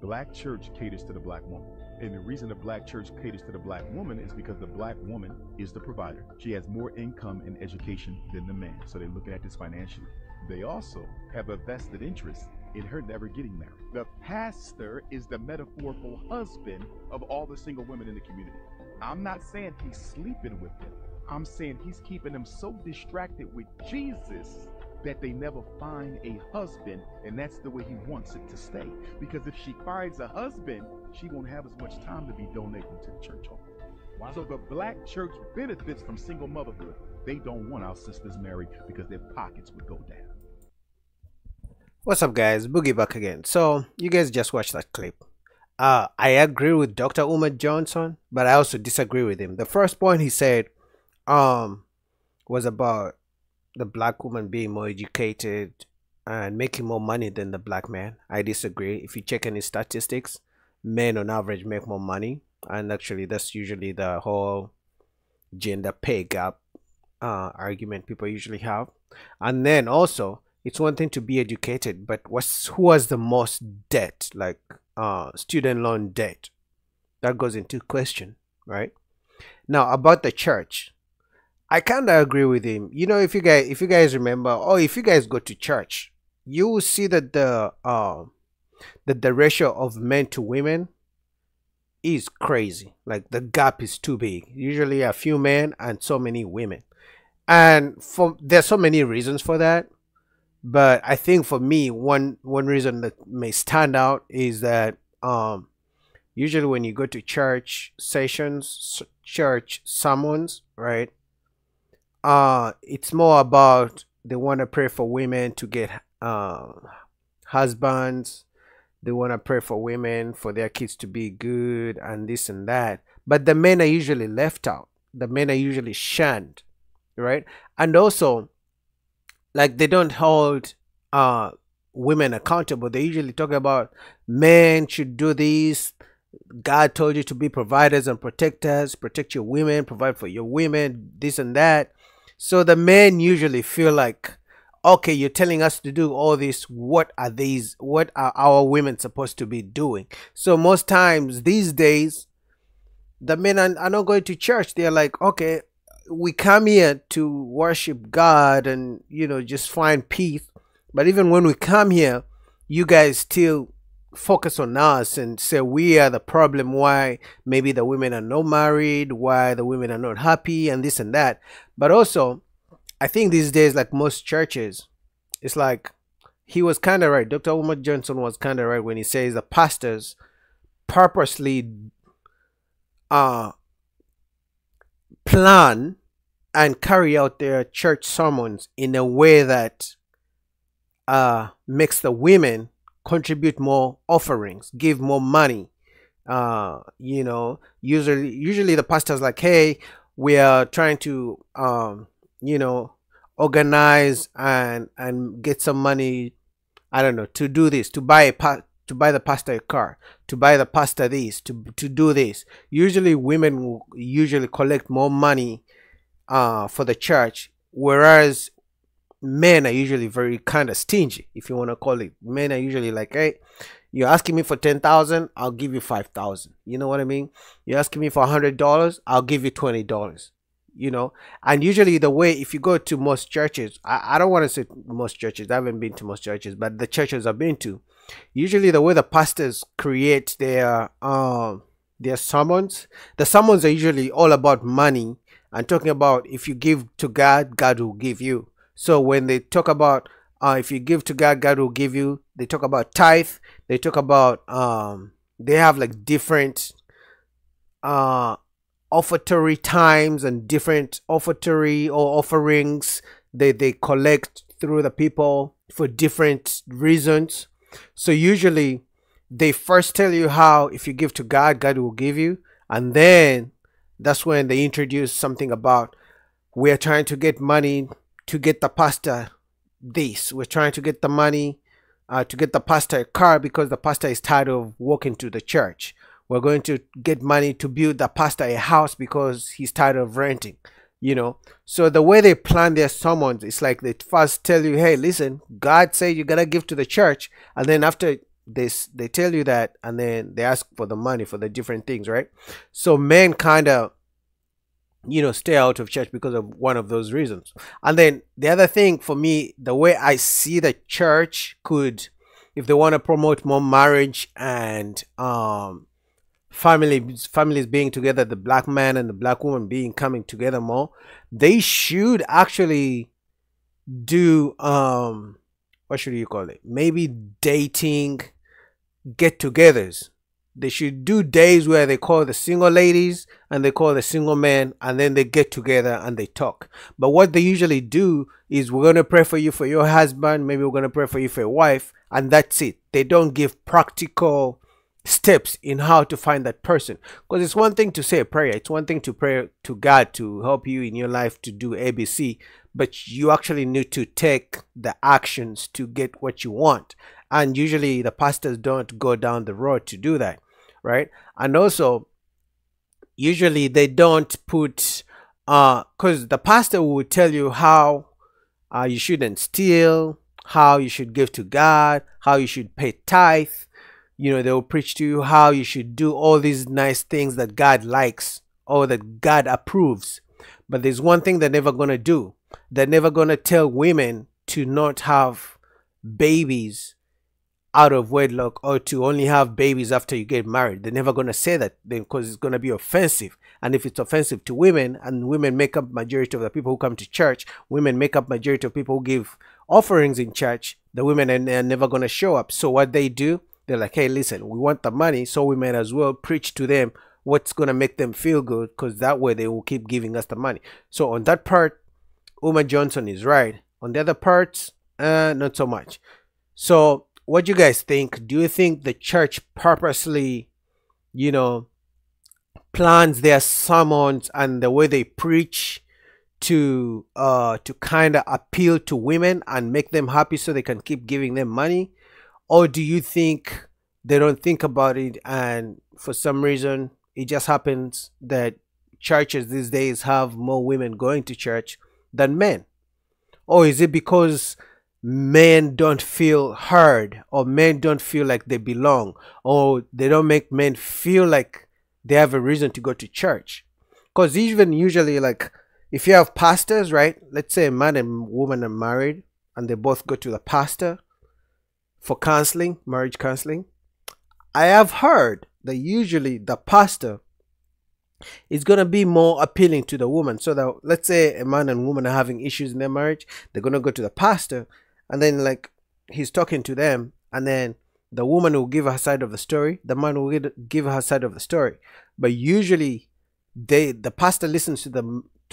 black church caters to the black woman. And the reason the black church caters to the black woman is because the black woman is the provider. She has more income and education than the man. So they're looking at this financially. They also have a vested interest in her never getting married. The pastor is the metaphorical husband of all the single women in the community. I'm not saying he's sleeping with them. I'm saying he's keeping them so distracted with Jesus that they never find a husband, and that's the way he wants it to stay. Because if she finds a husband, she won't have as much time to be donating to the church home. Wow. So the black church benefits from single motherhood. They don't want our sisters married because their pockets would go down. What's up, guys? Boogie back again. So you guys just watched that clip. I agree with Dr. Umar Johnson, but I also disagree with him. The first point he said was about the black woman being more educated and making more money than the black man. I disagree. If you check any statistics, men on average make more money, and actually that's usually the whole gender pay gap argument people usually have. And then also, it's one thing to be educated, but who has the most debt, like student loan debt? That goes into question, right? Now about the church, I kind of agree with him. You know, if you guys remember, or if you guys go to church, you will see that the ratio of men to women is crazy. Like the gap is too big. Usually a few men and so many women, and there's so many reasons for that. But I think for me, one reason that may stand out is that usually when you go to church sessions, church sermons, right? It's more about they want to pray for women to get husbands. They want to pray for women for their kids to be good and this and that. But the men are usually left out. The men are usually shunned, right? And also, like, they don't hold women accountable. They usually talk about men should do this. God told you to be providers and protectors. Protect your women, provide for your women, this and that. So the men usually feel like, okay, you're telling us to do all this. What are our women supposed to be doing? So most times these days, the men are not going to church. They're like, okay, we come here to worship God and, you know, just find peace. But even when we come here, you guys still focus on us and say we are the problem, why maybe the women are not married, why the women are not happy, and this and that. But also, I think these days, like most churches, it's like he was kind of right. Dr. Umar Johnson was kind of right when he says the pastors purposely plan and carry out their church sermons in a way that makes the women contribute more offerings, give more money. You know, usually the pastor's like, hey, we are trying to you know, organize and get some money, I don't know, to do this, to buy the pastor a car, to buy the pastor this, to do this. Usually women will usually collect more money for the church, whereas men are usually very kind of stingy, if you want to call it. Men are usually like, hey, you're asking me for 10,000, I'll give you 5,000. You know what I mean? You're asking me for $100, I'll give you $20. You know, and usually the way, if you go to most churches, I don't want to say most churches, I haven't been to most churches, but the churches I've been to, usually the way the pastors create their sermons, the sermons are usually all about money and talking about if you give to God, God will give you. So when they talk about if you give to God, God will give you, they talk about tithe, they talk about they have like different offertory times and different offertory or offerings they collect through the people for different reasons. So usually they first tell you how if you give to God, God will give you, and then that's when they introduce something about we're trying to get money to get the pastor this, we're trying to get the money to get the pastor a car because the pastor is tired of walking to the church. We're going to get money to build the pastor a house because he's tired of renting, you know. So the way they plan their sermons, it's like they first tell you, hey, listen, God said you gotta give to the church, and then after they tell you that, and then they ask for the money for the different things, right? So men kind of, stay out of church because of one of those reasons. And then the other thing for me, the way I see the church could, if they want to promote more marriage and families being together, the black man and the black woman being coming together more, they should actually do what should you call it, maybe dating get-togethers. They should do days where they call the single ladies and they call the single men, and then they get together and they talk. But what they usually do is, we're going to pray for you for your husband, maybe we're going to pray for you for your wife, and that's it. They don't give practical steps in how to find that person. Because it's one thing to say a prayer, it's one thing to pray to God to help you in your life to do ABC, but you actually need to take the actions to get what you want. And usually the pastors don't go down the road to do that, right? And also, usually they don't put because the pastor will tell you how you shouldn't steal, how you should give to God, how you should pay tithe. They will preach to you how you should do all these nice things that God likes or that God approves. But there's one thing they're never going to do. They're never going to tell women to not have babies out of wedlock, or to only have babies after you get married. They're never going to say that, then, because it's going to be offensive. And if it's offensive to women, and women make up majority of the people who come to church, women make up majority of people who give offerings in church, the women are never going to show up. So what they do, they're like, hey, listen, we want the money, so we might as well preach to them what's going to make them feel good, because that way they will keep giving us the money. So on that part, Umar Johnson is right. On the other parts, not so much. So what do you guys think? Do you think the church purposely, plans their sermons and the way they preach to kind of appeal to women and make them happy so they can keep giving them money? Or do you think they don't think about it, and for some reason it just happens that churches these days have more women going to church than men? Or is it because men don't feel heard, or men don't feel like they belong, or they don't make men feel like they have a reason to go to church? Because even usually, like, if you have pastors, right, let's say a man and woman are married and they both go to the pastor for counseling, marriage counseling, I have heard that usually the pastor is going to be more appealing to the woman. So that, let's say a man and woman are having issues in their marriage, they're going to go to the pastor, and then, like, he's talking to them, and then the woman will give her side of the story, the man will give her side of the story. But usually the pastor listens to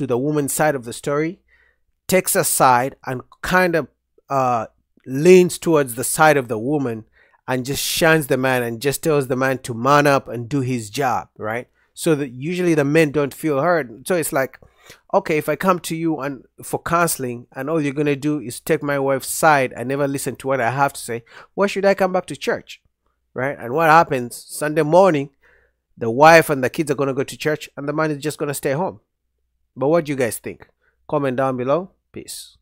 the woman's side of the story, takes a side, and kind of leans towards the side of the woman, and just shuns the man and just tells the man to man up and do his job, right? So that usually the men don't feel heard. So it's like, okay, if I come to you and for counseling, and all you're gonna do is take my wife's side and never listen to what I have to say, why should I come back to church, right? And what happens Sunday morning, the wife and the kids are gonna go to church, and the man is just gonna stay home. But what do you guys think? Comment down below. Peace.